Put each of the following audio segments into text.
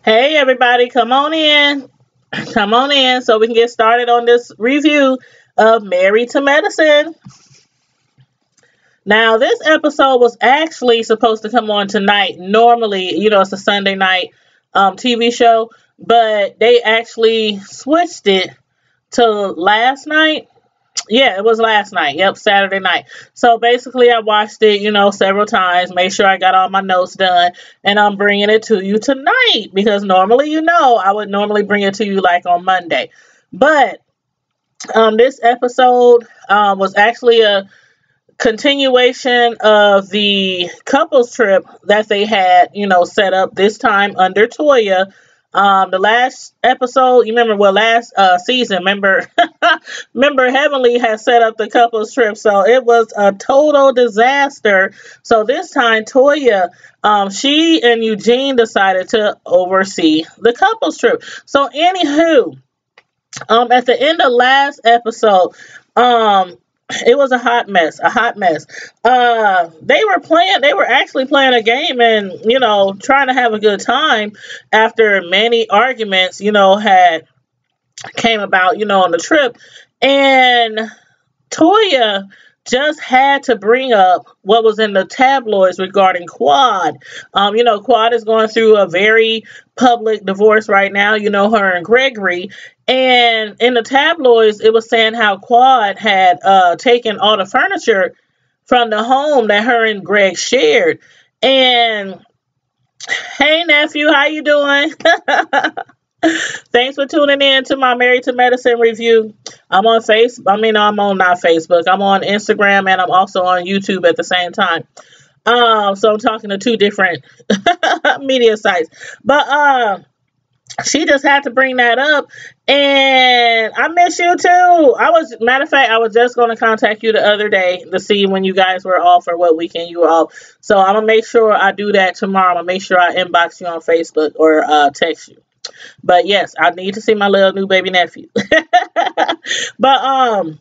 Hey everybody, come on in. Come on in so we can get started on this review of Married to Medicine. Now, this episode was actually supposed to come on tonight. Normally, it's a Sunday night TV show, but they actually switched it to last night. Yeah, it was last night. Yep, Saturday night. So basically, I watched it, several times, made sure I got all my notes done, and I'm bringing it to you tonight because normally, I would normally bring it to you like on Monday. But this episode was actually a continuation of the couples trip that they had, set up this time under Toya. The last episode, you remember, last season, remember, remember Heavenly had set up the couples trip, so it was a total disaster. So this time, Toya, she and Eugene decided to oversee the couples trip. So anywho, at the end of last episode, it was a hot mess, they were actually playing a game and, trying to have a good time after many arguments, had came about, on the trip. And Toya just had to bring up what was in the tabloids regarding Quad. Quad is going through a very public divorce right now, her and Gregory. And in the tabloids, it was saying how Quad had taken all the furniture from the home that her and Greg shared. And hey, nephew, how you doing? Thanks for tuning in to my Married to Medicine review. I'm on not Facebook. I'm on Instagram and I'm also on YouTube at the same time. So I'm talking to two different media sites. But she just had to bring that up, and I miss you too. Matter of fact, I was just going to contact you the other day to see when you guys were off or what weekend you were off. So I'm gonna make sure I do that tomorrow. I'm gonna make sure I inbox you on Facebook or text you. But yes, I need to see my little new baby nephew. But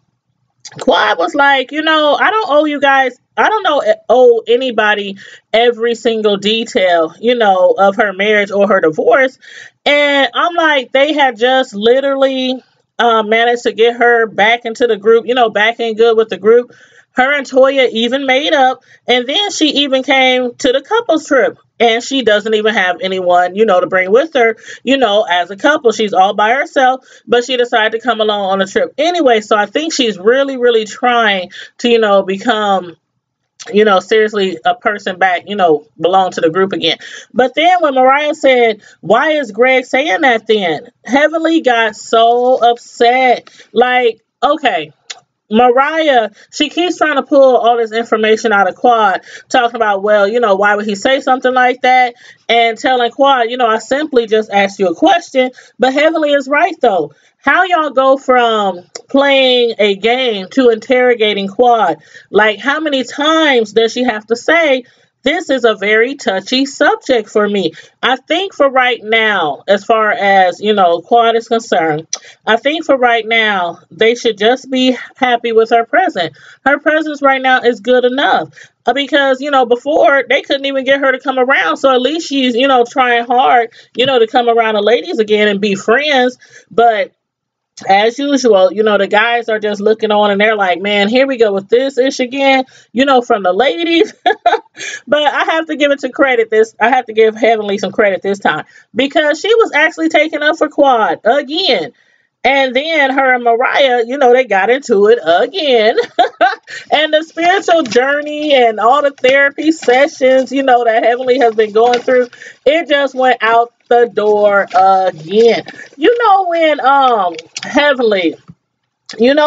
Quad was like, I don't owe you guys, I don't owe anybody every single detail, of her marriage or her divorce. And I'm like, they had just literally managed to get her back into the group, back in good with the group. Her and Toya even made up, and then she even came to the couples trip, and she doesn't even have anyone, to bring with her, as a couple. She's all by herself, but she decided to come along on the trip anyway. So I think she's really, really trying to, become, seriously a person back, belong to the group again. But then when Mariah said, why is Greg saying that then? Heavenly got so upset. Like, okay, Mariah, she keeps trying to pull all this information out of Quad, talking about, well, why would he say something like that? And telling Quad, I simply just asked you a question. But Heavenly is right, though. How y'all go from playing a game to interrogating Quad? Like, how many times does she have to say, this is a very touchy subject for me? I think for right now, as far as, Quad is concerned, I think for right now, they should just be happy with her presence. Her presence right now is good enough. Because, before they couldn't even get her to come around. So at least she's, trying hard, to come around the ladies again and be friends. But as usual, the guys are just looking on and they're like, man, here we go with this ish again, from the ladies. But I have to give Heavenly some credit this time because she was actually taking up for Quad again. And then her and Mariah, they got into it again. And the spiritual journey and all the therapy sessions, that Heavenly has been going through, it just went out the door again.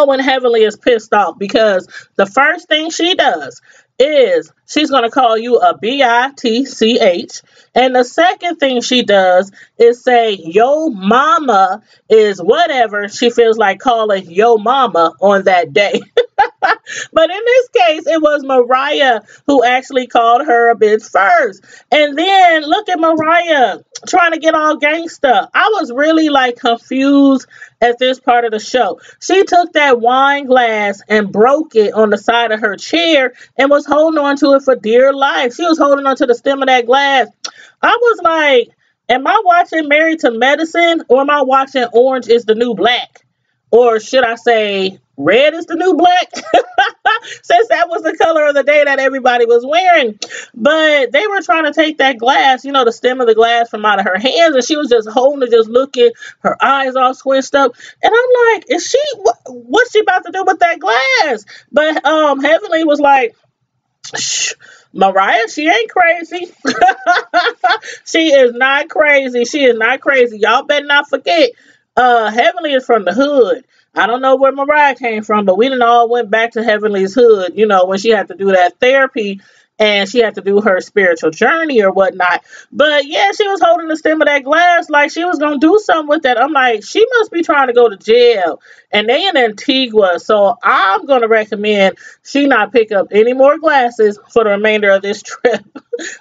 When Heavenly is pissed off, because the first thing she does is she's going to call you a bitch. And the second thing she does is say, yo mama is whatever she feels like calling yo mama on that day. But in this case, it was Mariah who actually called her a bitch first. And then look at Mariah trying to get all gangsta. I was really confused at this part of the show. She took that wine glass and broke it on the side of her chair and was holding on to it for dear life. She was holding on to the stem of that glass. I was like, Am I watching Married to Medicine, or am I watching Orange is the New Black? Or should I say red is the new black? Since that was the color of the day that everybody was wearing. But they were trying to take that glass, the stem of the glass from out of her hands, and she was just holding it, just looking, her eyes all squished up. And I'm like, is she, what's she about to do with that glass? But Heavenly was like, shh, Mariah, she ain't crazy. She is not crazy. She is not crazy. Y'all better not forget. Heavenly is from the hood. I don't know where Mariah came from, but we done all went back to Heavenly's hood, when she had to do that therapy and she had to do her spiritual journey or whatnot. But yeah, she was holding the stem of that glass like she was going to do something with that. I'm like, she must be trying to go to jail. And they in Antigua, so I'm going to recommend she not pick up any more glasses for the remainder of this trip.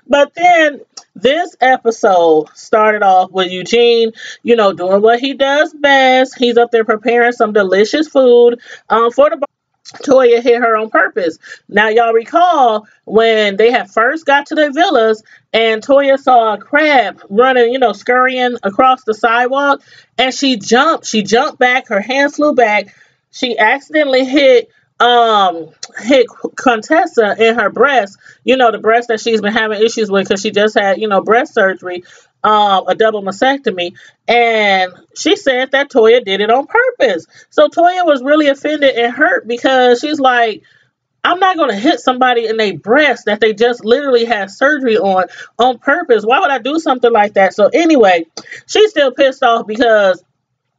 But then this episode started off with Eugene, doing what he does best. He's up there preparing some delicious food for the Toya hit her on purpose. Now, y'all recall when they had first got to their villas and Toya saw a crab running, scurrying across the sidewalk, and she jumped. She jumped back. Her hand flew back. She accidentally hit Contessa in her breast, the breast that she's been having issues with because she just had, breast surgery, a double mastectomy. And she said that Toya did it on purpose. So Toya was really offended and hurt because she's like, I'm not going to hit somebody in their breast that they just literally had surgery on purpose. Why would I do something like that? So anyway, she's still pissed off because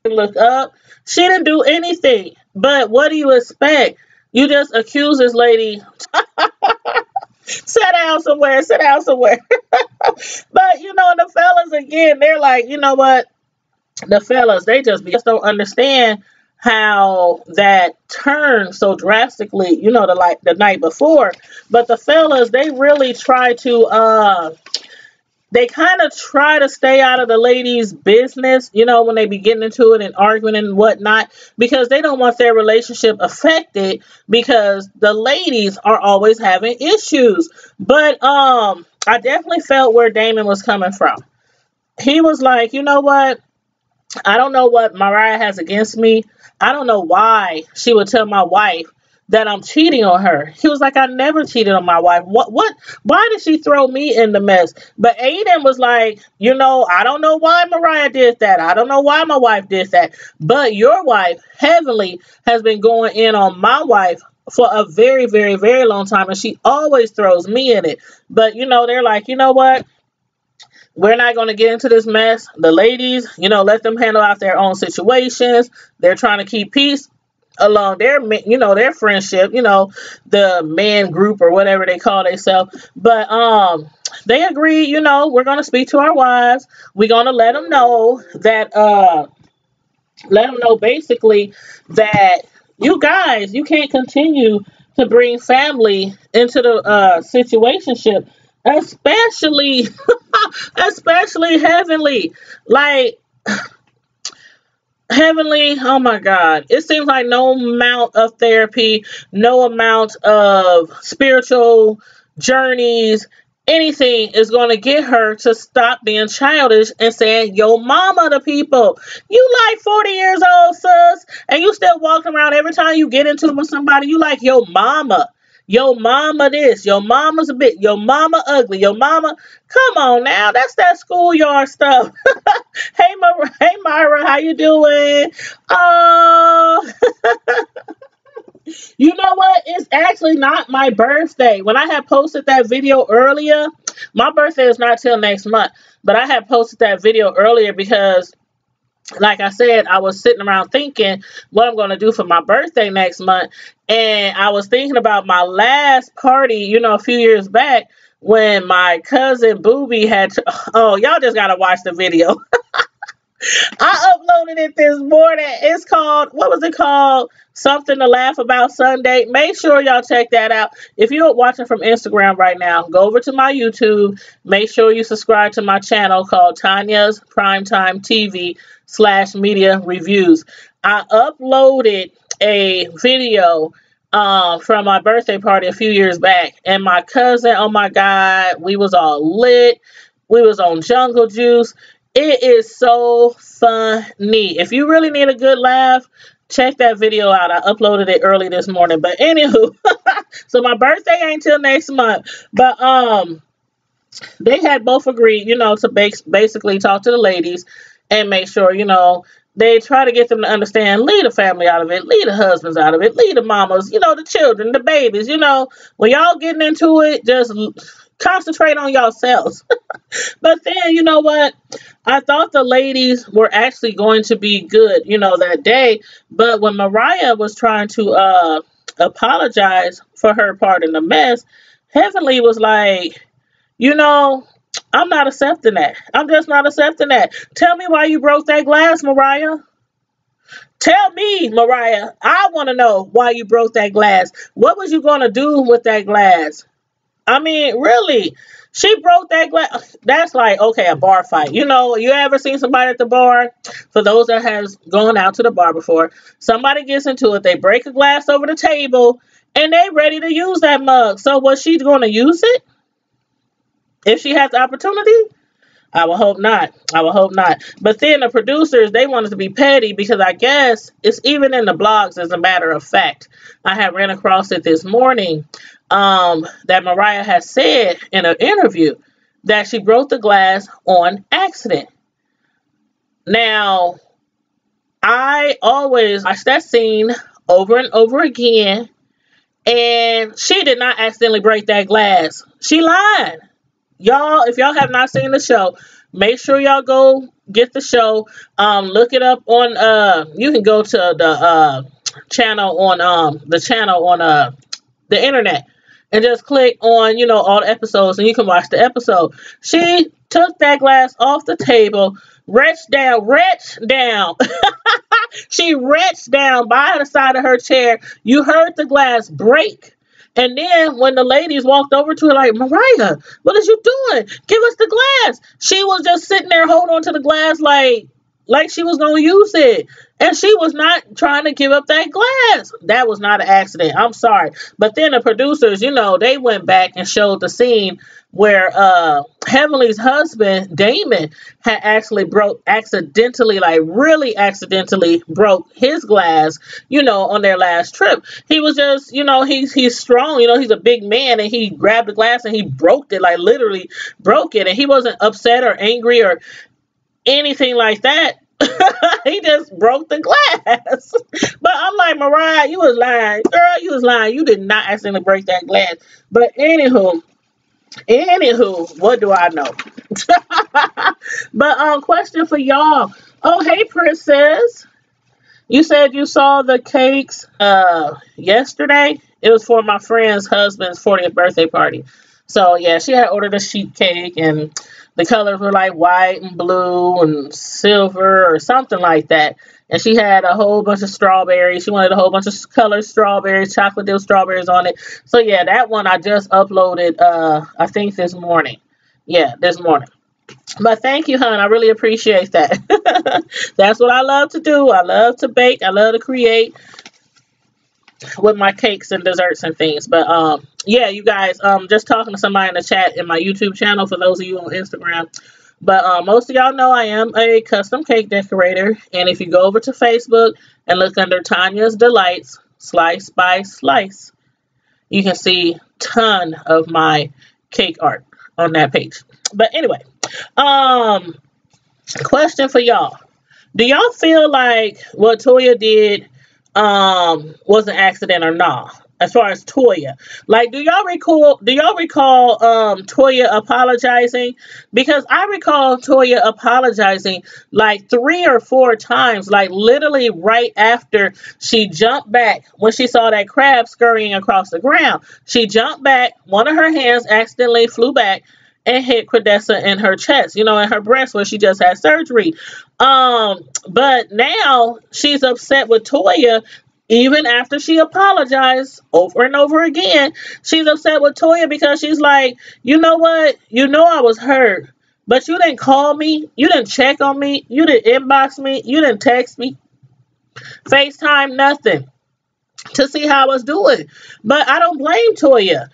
look up. She didn't do anything. But what do you expect? You just accuse this lady. Sit down somewhere. Sit down somewhere. But, the fellas, again, they're like, you know what? The fellas, they just don't understand how that turned so drastically, the night before. But the fellas, they really try to, they kind of try to stay out of the ladies' business, when they be getting into it and arguing and whatnot, because they don't want their relationship affected because the ladies are always having issues. But I definitely felt where Damon was coming from. He was like, you know what? I don't know what Mariah has against me. I don't know why she would tell my wife that I'm cheating on her. He was like, I never cheated on my wife. Why did she throw me in the mess? But Aiden was like, I don't know why Mariah did that. I don't know why my wife did that. But your wife, Heavenly, has been going in on my wife for a very, very, very long time. And she always throws me in it. But, they're like, you know what? We're not going to get into this mess. The ladies, let them handle out their own situations. They're trying to keep peace along their, their friendship, the man group or whatever they call themselves. But they agree, we're going to speak to our wives. We're going to let them know that, basically that you guys, you can't continue to bring family into the situationship, especially Heavenly. Like, Heavenly, oh my God. It seems like no amount of therapy, no amount of spiritual journeys, anything is going to get her to stop being childish and saying, yo mama to people. You like 40 years old, sis, and you still walking around every time you get into it with somebody, you like yo mama. Yo mama this, yo mama's a bit, yo mama ugly, yo mama. Come on now, that's that schoolyard stuff. Hey Myra, how you doing? Oh, you know what? It's actually not my birthday. When I had posted that video earlier, my birthday is not till next month, but I had posted that video earlier because, like I said, I was sitting around thinking what I'm going to do for my birthday next month. And I was thinking about my last party, a few years back when my cousin Booby had oh, y'all just got to watch the video. I uploaded it this morning. It's called, what was it called? Something to Laugh About Sunday. Make sure y'all check that out. If you're watching from Instagram right now, go over to my YouTube. Make sure you subscribe to my channel called Tanya's Primetime TV /media reviews. I uploaded a video from my birthday party a few years back. And my cousin, oh my God, we was all lit. We was on Jungle Juice. It is so funny. If you really need a good laugh, check that video out. I uploaded it early this morning. But anywho, so my birthday ain't till next month. But they had both agreed, to basically talk to the ladies and make sure, they try to get them to understand, leave the family out of it, leave the husbands out of it, leave the mamas, the children, the babies, when y'all getting into it, just concentrate on yourselves. But then, you know what? I thought the ladies were actually going to be good, that day. But when Mariah was trying to apologize for her part in the mess, Heavenly was like, I'm not accepting that. I'm just not accepting that. Tell me why you broke that glass, Mariah. Tell me, Mariah. I want to know why you broke that glass. What was you going to do with that glass? I mean, really, she broke that glass. That's like, okay, a bar fight. You ever seen somebody at the bar? For those that has gone out to the bar before, somebody gets into it. They break a glass over the table, and they ready to use that mug. So was she going to use it if she has the opportunity? I would hope not. I would hope not. But then the producers, they wanted to be petty because I guess it's even in the blogs, as a matter of fact. I had ran across it this morning that Mariah has said in an interview that she broke the glass on accident. Now, I always watch that scene over and over again, and she did not accidentally break that glass. She lied. Y'all, if y'all have not seen the show, make sure y'all go get the show. Look it up on you can go to the channel on the internet and just click on, all the episodes, and you can watch the episode. She took that glass off the table, reached down. She reached down by the side of her chair. You heard the glass break. And then when the ladies walked over to her like, Mariah, what is you doing? Give us the glass. She was just sitting there holding on to the glass like she was going to use it. And she was not trying to give up that glass. That was not an accident. I'm sorry. But then the producers, they went back and showed the scene where Heavenly's husband, Damon, had actually really accidentally broke his glass, on their last trip. He was just, he's strong, he's a big man, and he grabbed the glass and he broke it, like literally broke it. And he wasn't upset or angry or anything like that. He just broke the glass. But I'm like, Mariah, you was lying. Girl, you was lying. You did not accidentally break that glass. But anywho, what do I know? But question for y'all. Oh, hey, Princess. You said you saw the cakes yesterday. It was for my friend's husband's 40th birthday party. So yeah, she had ordered a sheet cake, and the colors were like white and blue and silver or something like that. And she had a whole bunch of strawberries. She wanted a whole bunch of colored strawberries, chocolate dip strawberries on it. So yeah, that one I just uploaded, I think this morning. Yeah, this morning. But thank you, hon. I really appreciate that. That's what I love to do. I love to bake. I love to create with my cakes and desserts and things. But yeah, you guys, just talking to somebody in the chat in my YouTube channel for those of you on Instagram. But most of y'all know I am a custom cake decorator. And if you go over to Facebook and look under Tanya's Delights, Slice by Slice, you can see a ton of my cake art on that page. But anyway, question for y'all. Do y'all feel like what Toya did was an accident or not? As far as Toya, like, do y'all recall Toya apologizing? Because I recall Toya apologizing like 3 or 4 times, like literally right after she jumped back when she saw that crab scurrying across the ground. She jumped back, one of her hands accidentally flew back and hit Credessa in her chest, in her breast where she just had surgery. But now she's upset with Toya. Even after she apologized over and over again, she's upset with Toya because she's like, you know what? I was hurt, but you didn't call me. You didn't check on me. You didn't inbox me. You didn't text me. FaceTime, nothing to see how I was doing. But I don't blame Toya.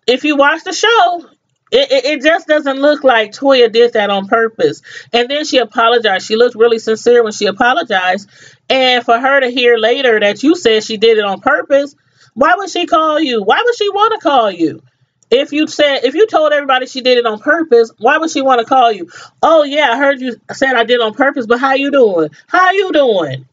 If you watch the show, It just doesn't look like Toya did that on purpose. And then she apologized. She looked really sincere when she apologized. And for her to hear later that you said she did it on purpose, why would she call you? Why would she want to call you? If you told everybody she did it on purpose, why would she want to call you? Oh yeah, I heard you said I did it on purpose, but how you doing? How you doing?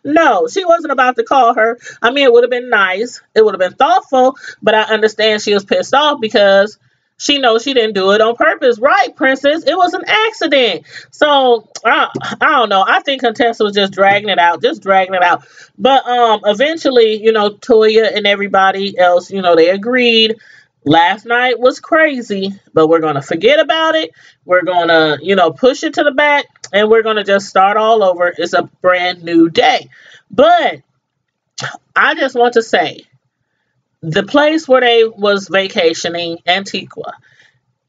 No, she wasn't about to call her. I mean, it would have been nice. It would have been thoughtful, but I understand she was pissed off because she knows she didn't do it on purpose. Right, princess? It was an accident. So, I don't know. I think Contessa was just dragging it out. Just dragging it out. But eventually, Toya and everybody else, they agreed. Last night was crazy, but we're going to forget about it. We're going to, push it to the back, and we're going to just start all over. It's a brand new day. But I just want to say, the place where they was vacationing, Antigua,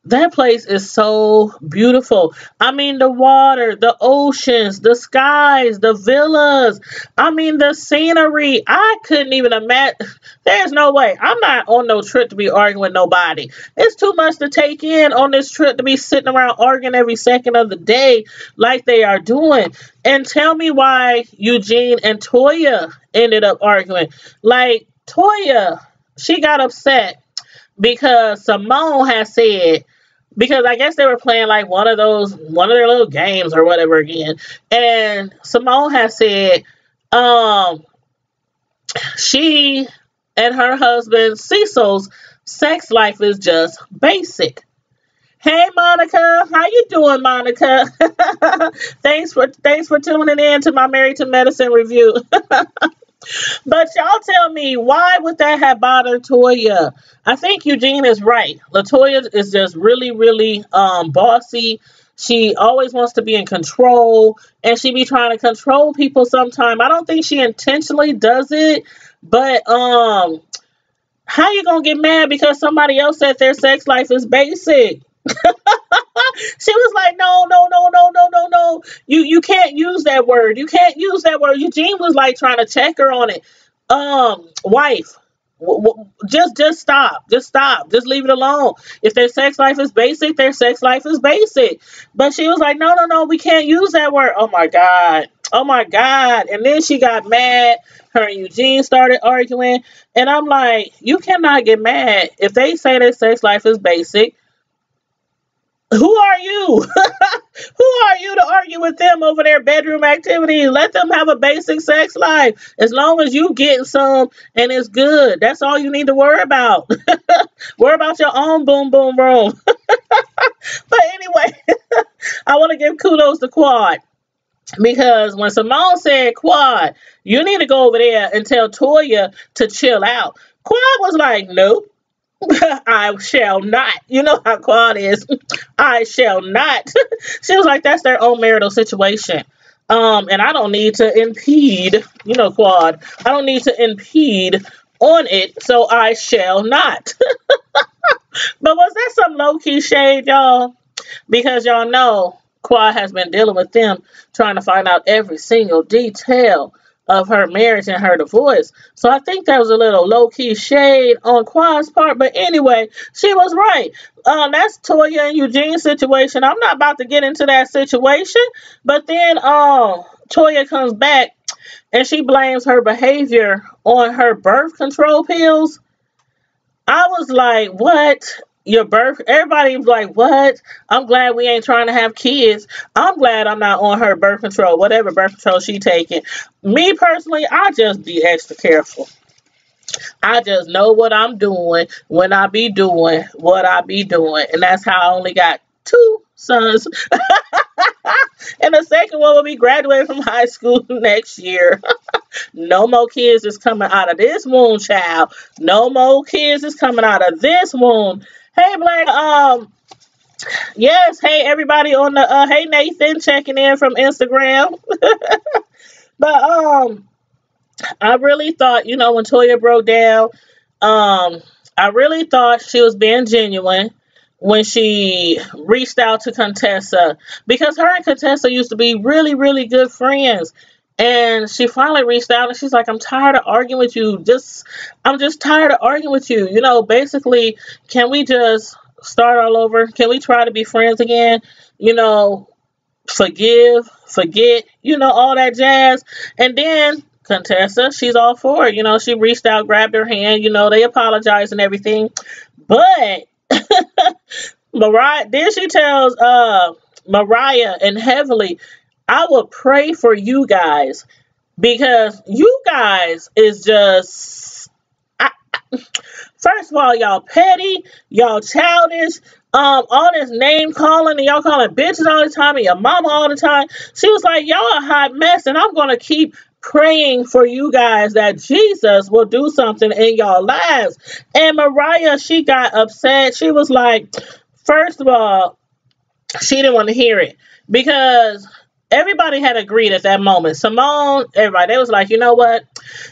that place is so beautiful. I mean, the water, the oceans, the skies, the villas. I mean, the scenery. I couldn't even imagine. There's no way. I'm not on no trip to be arguing with nobody. It's too much to take in on this trip to be sitting around arguing every second of the day like they are doing. And tell me why Eugene and Toya ended up arguing. Like, Toya, she got upset because Simone has said, because I guess they were playing like one of their little games or whatever again. And Simone has said, she and her husband Cecil's sex life is just basic. Hey Monica, how you doing, Monica? thanks for tuning in to my Married to Medicine review. But y'all tell me, why would that have bothered Toya? I think Eugene is right. LaToya is just really, really bossy. She always wants to be in control, and she be trying to control people sometime. I don't think she intentionally does it, but how you gonna get mad because somebody else said their sex life is basic? She was like, no, no, no, no, no, no, no. You can't use that word. You can't use that word. Eugene was like trying to check her on it. Wife, just stop. Just stop. Just leave it alone. If their sex life is basic, their sex life is basic. But she was like, no, no, no, we can't use that word. Oh my God. Oh my God. And then she got mad. Her and Eugene started arguing. And I'm like, you cannot get mad if they say their sex life is basic. Who are you? Who are you to argue with them over their bedroom activities? Let them have a basic sex life. As long as you getting some and it's good. That's all you need to worry about. Worry about your own boom boom room. But anyway, I want to give kudos to Quad. Because when Simone said, Quad, you need to go over there and tell Toya to chill out. Quad was like, nope. I shall not. You know how Quad is. I shall not. She was like, that's their own marital situation. And I don't need to impede, Quad. I don't need to impede on it, so I shall not. But was that some low-key shade, y'all? Because y'all know Quad has been dealing with them, trying to find out every single detail of her marriage and her divorce. So I think that was a little low-key shade on Quad's part. But anyway, she was right. That's Toya and Eugene's situation. I'm not about to get into that situation. But then Toya comes back and she blames her behavior on her birth control pills. I was like, what? Your birth? Everybody was like, what? I'm glad we ain't trying to have kids. I'm glad I'm not on her birth control, whatever birth control she taking. Me personally, I just be extra careful. I just know what I'm doing when I be doing what I be doing. And that's how I only got 2 sons. And the second one will be graduating from high school next year. No more kids is coming out of this womb, child. No more kids is coming out of this womb. Hey, Black, yes, hey, everybody on the, hey, Nathan, checking in from Instagram. But, I really thought, when Toya broke down, I really thought she was being genuine when she reached out to Contessa, because her and Contessa used to be really, really good friends. And she finally reached out and she's like, I'm tired of arguing with you. I'm just tired of arguing with you. Basically, can we just start all over? Can we try to be friends again? You know, forgive, forget, all that jazz. And then Contessa, she's all for it. She reached out, grabbed her hand, they apologized and everything. But Mariah, then she tells Mariah and Heavenly, I will pray for you guys because you guys is just first of all, y'all petty, y'all childish, all this name calling and y'all calling bitches all the time and your mama all the time. She was like, y'all a hot mess, and I'm gonna keep praying for you guys that Jesus will do something in y'all lives. And Mariah, she got upset. She was like, first of all, she didn't want to hear it because everybody had agreed at that moment. Simone, everybody, they was like, you know what?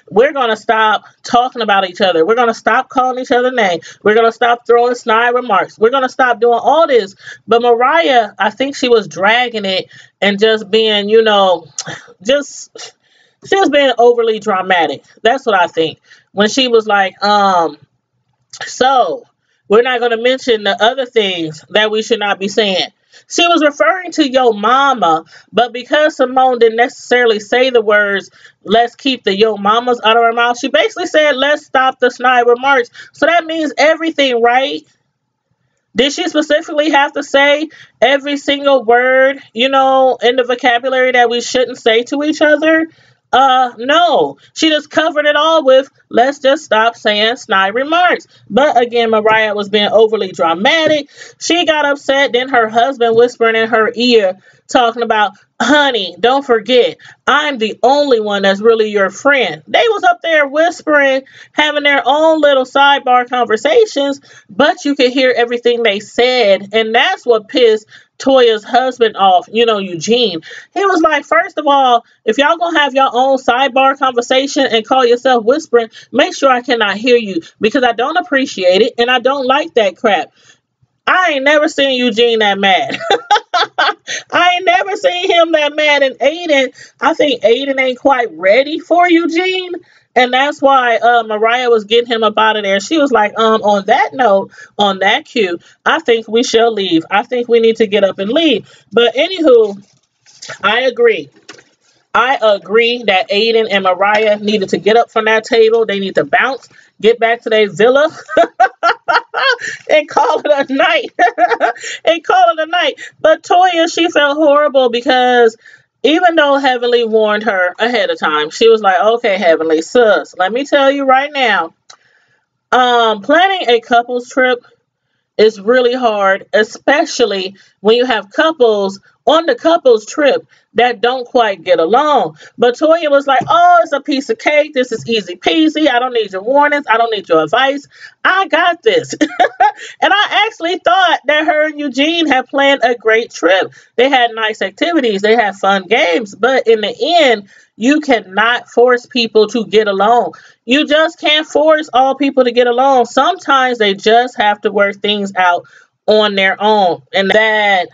We're going to stop talking about each other. We're going to stop calling each other names. We're going to stop throwing snide remarks. We're going to stop doing all this. But Mariah, I think she was dragging it and just being, she was being overly dramatic. That's what I think. When she was like, so we're not going to mention the other things that we should not be saying. She was referring to yo mama, but because Simone didn't necessarily say the words, let's keep the yo mamas out of her mouth, she basically said, let's stop the snide remarks. So that means everything, right? Did she specifically have to say every single word, in the vocabulary that we shouldn't say to each other? No. She just covered it all with, let's just stop saying snide remarks. But again, Mariah was being overly dramatic. She got upset. Then her husband whispering in her ear, talking about, honey, don't forget, I'm the only one that's really your friend. They was up there whispering, having their own little sidebar conversations, but you could hear everything they said. And that's what pissed Toya's husband off, Eugene. He was like, first of all, if y'all gonna have your own sidebar conversation and call yourself whispering, make sure I cannot hear you because I don't appreciate it and I don't like that crap. I ain't never seen Eugene that mad. I ain't never seen him that mad. And Aiden, I think Aiden ain't quite ready for Eugene. And that's why Mariah was getting him up out of there. She was like, on that note, on that cue, I think we shall leave. I think we need to get up and leave. But anywho, I agree. I agree that Aiden and Mariah needed to get up from that table. They need to bounce, get back to their villa, and call it a night. And call it a night. But Toya, she felt horrible because even though Heavenly warned her ahead of time, she was like, okay, Heavenly, sis, let me tell you right now, planning a couples trip is really hard, especially when you have couples on the couples trip that don't quite get along. But Toya was like, oh, it's a piece of cake. This is easy peasy. I don't need your warnings. I don't need your advice. I got this. And I actually thought that her and Eugene had planned a great trip. They had nice activities. They had fun games. But in the end, you cannot force people to get along. You just can't force all people to get along. Sometimes they just have to work things out on their own. And that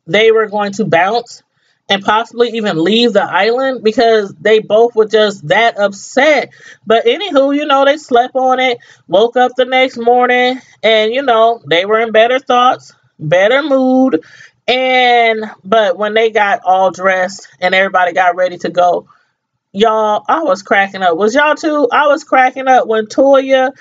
they were going to bounce and possibly even leave the island because they both were just that upset. But anywho, they slept on it, woke up the next morning, and, they were in better thoughts, better mood. But when they got all dressed and everybody got ready to go, y'all, I was cracking up. Was y'all too? I was cracking up when Toya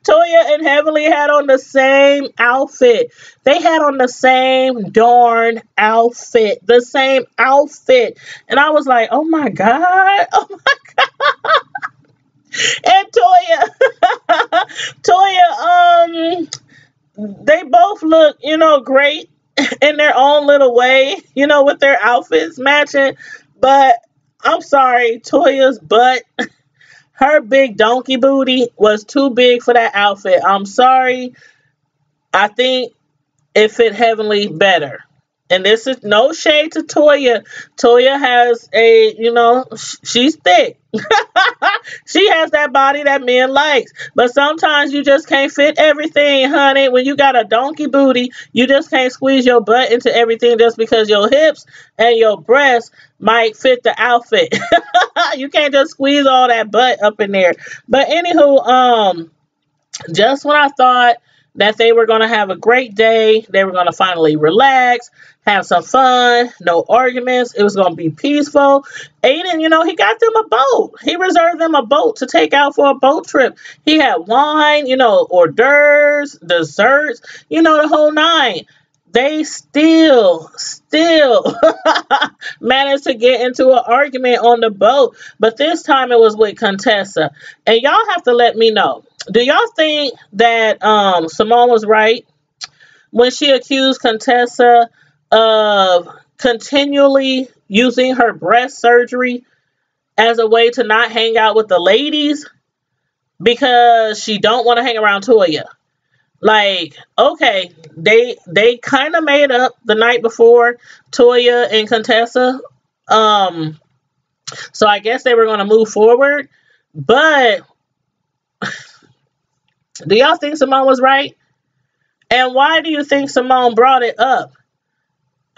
and Heavenly had on the same outfit. They had on the same darn outfit. The same outfit. And I was like, oh my God. Oh my God. And Toya, they both look, great in their own little way, with their outfits matching. But I'm sorry, Toya's butt, her big donkey booty was too big for that outfit. I'm sorry. I think it fit Heavenly better. And this is no shade to Toya. Toya has she's thick. She has that body that men likes. But sometimes you just can't fit everything, honey. When you got a donkey booty, you just can't squeeze your butt into everything just because your hips and your breasts might fit the outfit. You can't just squeeze all that butt up in there. But anywho, just when I thought that they were going to have a great day. They were going to finally relax, have some fun, no arguments. It was going to be peaceful. Aiden, he got them a boat. He reserved them a boat to take out for a boat trip. He had wine, hors d'oeuvres, desserts, the whole nine. They still managed to get into an argument on the boat, but this time it was with Contessa. And y'all have to let me know. Do y'all think that Simone was right when she accused Contessa of continually using her breast surgery as a way to not hang out with the ladies because she don't want to hang around Toya? Like, okay, they kind of made up the night before, Toya and Contessa. So I guess they were going to move forward. But do y'all think Simone was right? And why do you think Simone brought it up?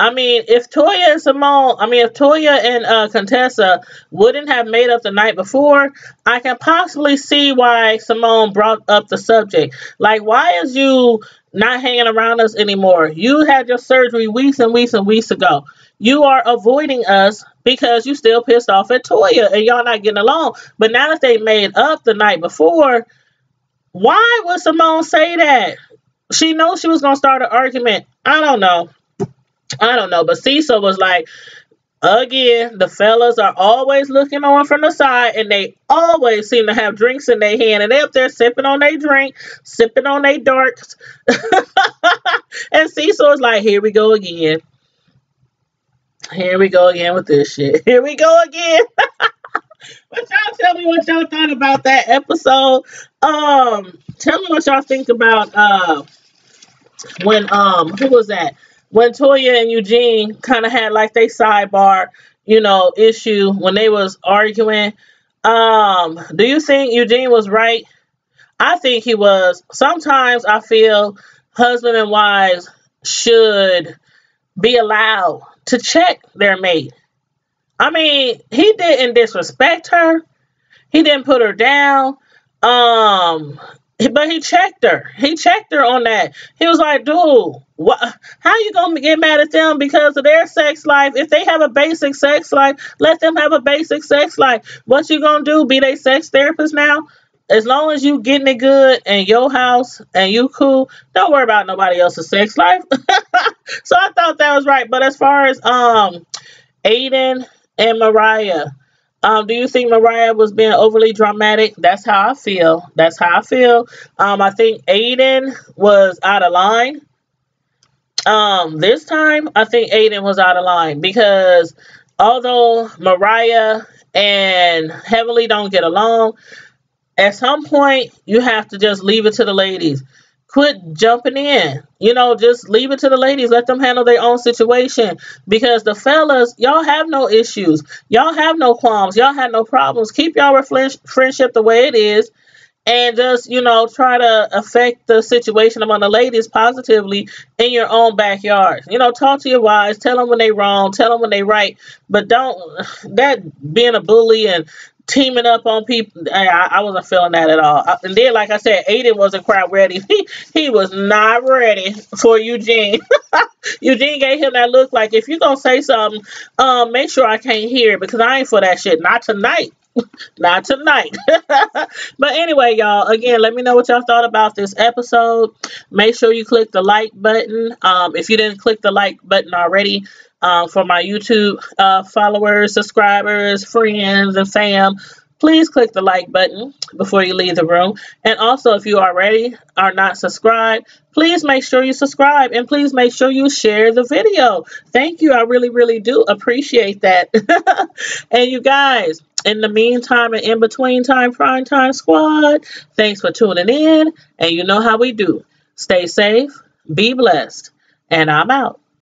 If Toya and Contessa wouldn't have made up the night before, I can possibly see why Simone brought up the subject. Like, why is you not hanging around us anymore? You had your surgery weeks and weeks and weeks ago. You are avoiding us because you still pissed off at Toya and y'all not getting along. But now that they made up the night before, why would Simone say that? She knows she was going to start an argument. I don't know. But Cecil was like, again, the fellas are always looking on from the side, and they always seem to have drinks in their hand, and they up there sipping on their drink, sipping on their darks. And Cecil was like, here we go again. Here we go again with this shit. Here we go again. But y'all tell me what y'all thought about that episode. Tell me what y'all think about when who was that? When Toya and Eugene kind of had like they sidebar, issue when they was arguing. Do you think Eugene was right? I think he was. Sometimes I feel husband and wives should be allowed to check their mate. He didn't disrespect her. He didn't put her down. But he checked her. He checked her on that. He was like, dude, how you going to get mad at them because of their sex life? If they have a basic sex life, let them have a basic sex life. What you going to do? Be they sex therapist now? As long as you getting it good in your house and you cool, don't worry about nobody else's sex life. So I thought that was right. But as far as Aiden and Mariah, do you think Mariah was being overly dramatic? That's how I feel. I think Aiden was out of line. This time, I think Aiden was out of line because although Mariah and Heavenly don't get along, at some point, you have to just leave it to the ladies. Quit jumping in. Just leave it to the ladies. Let them handle their own situation. Because the fellas, y'all have no issues. Y'all have no qualms. Y'all have no problems. Keep y'all friendship the way it is. And just, try to affect the situation among the ladies positively in your own backyard. Talk to your wives. Tell them when they wrong. Tell them when they right. But that being a bully and teaming up on people, I wasn't feeling that at all. And then, like I said, Aiden wasn't quite ready. He was not ready for Eugene. Eugene gave him that look like, if you're going to say something, make sure I can't hear it because I ain't for that shit. Not tonight. Not tonight. But anyway, y'all, again, let me know what y'all thought about this episode. Make sure you click the like button. If you didn't click the like button already, for my YouTube followers, subscribers, friends, and fam, please click the like button before you leave the room. And also, if you already are not subscribed, please make sure you subscribe and please make sure you share the video. Thank you. I really, really do appreciate that. And you guys, in the meantime and in between time, Prime Time Squad, thanks for tuning in. And you know how we do. Stay safe, be blessed, and I'm out.